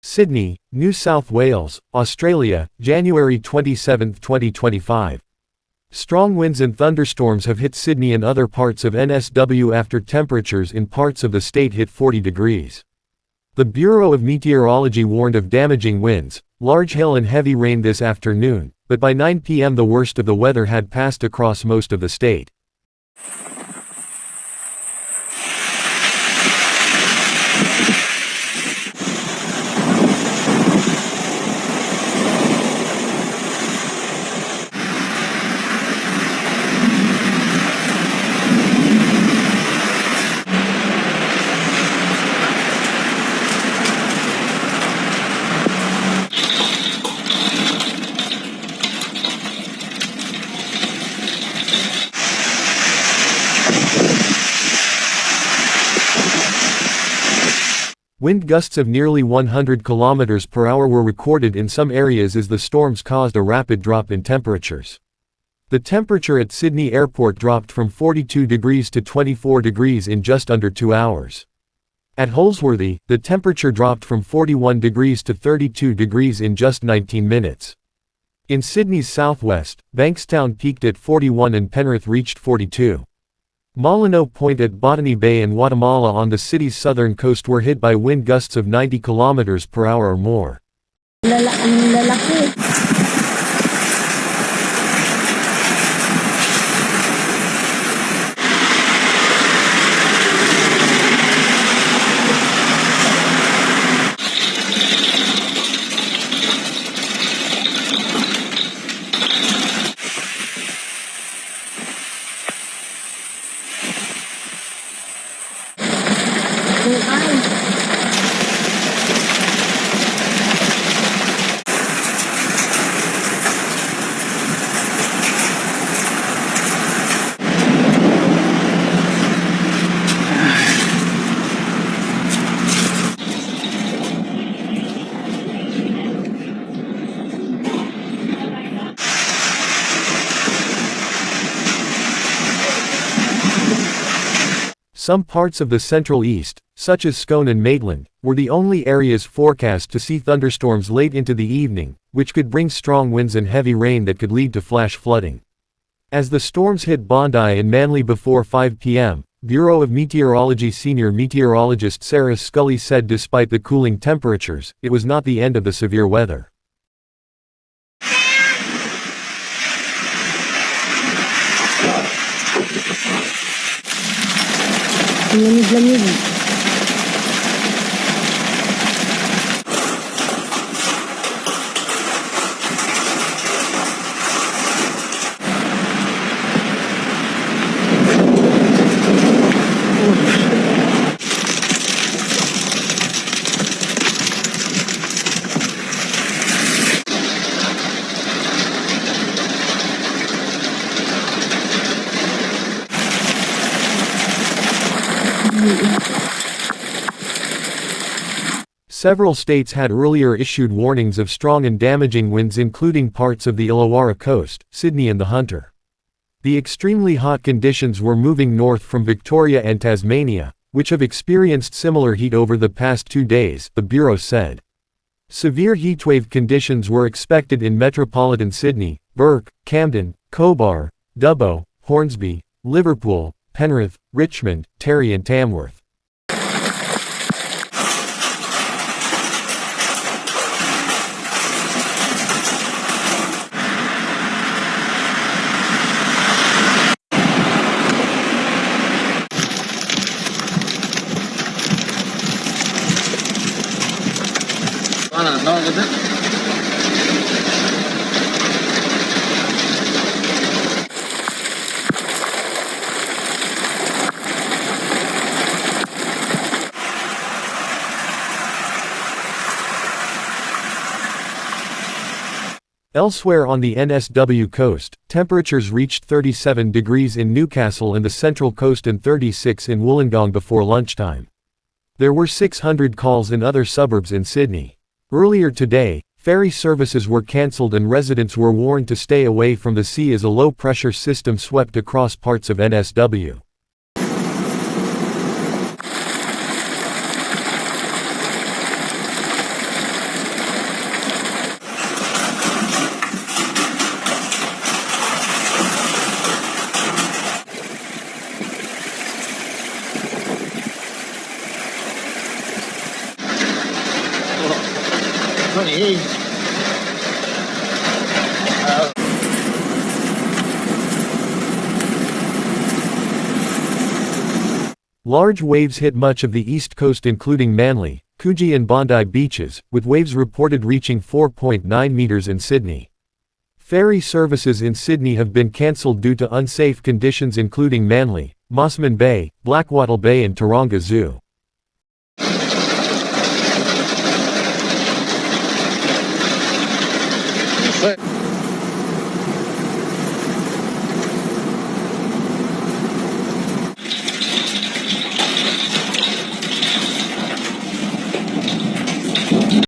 Sydney, New South Wales, Australia, January 27, 2025. Strong winds and thunderstorms have hit Sydney and other parts of NSW after temperatures in parts of the state hit 40 degrees. The Bureau of Meteorology warned of damaging winds, large hail and heavy rain this afternoon, but by 9 p.m. the worst of the weather had passed across most of the state. Wind gusts of nearly 100 km per hour were recorded in some areas as the storms caused a rapid drop in temperatures. The temperature at Sydney Airport dropped from 42 degrees to 24 degrees in just under 2 hours. At Holsworthy, the temperature dropped from 41 degrees to 32 degrees in just 19 minutes. In Sydney's southwest, Bankstown peaked at 41 and Penrith reached 42. Molyneux Point at Botany Bay and Guatemala on the city's southern coast were hit by wind gusts of 90 km per hour or more. Some parts of the Central East, such as Scone and Maitland, were the only areas forecast to see thunderstorms late into the evening, which could bring strong winds and heavy rain that could lead to flash flooding. As the storms hit Bondi and Manly before 5 p.m., Bureau of Meteorology senior meteorologist Sarah Scully said despite the cooling temperatures, it was not the end of the severe weather. Lamig-lamig. Several states had earlier issued warnings of strong and damaging winds including parts of the Illawarra coast, Sydney and the Hunter. The extremely hot conditions were moving north from Victoria and Tasmania, which have experienced similar heat over the past 2 days, the Bureau said. Severe heatwave conditions were expected in metropolitan Sydney, Burke, Camden, Cobar, Dubbo, Hornsby, Liverpool, Penrith, Richmond, Terry and Tamworth. Elsewhere on the NSW coast, temperatures reached 37 degrees in Newcastle and the Central Coast and 36 in Wollongong before lunchtime. There were 600 calls in other suburbs in Sydney. Earlier today, ferry services were cancelled and residents were warned to stay away from the sea as a low-pressure system swept across parts of NSW. Large waves hit much of the east coast including Manly, Coogee and Bondi beaches, with waves reported reaching 4.9 meters in Sydney. Ferry services in Sydney have been cancelled due to unsafe conditions including Manly, Mossman Bay, Blackwattle Bay and Taronga Zoo. But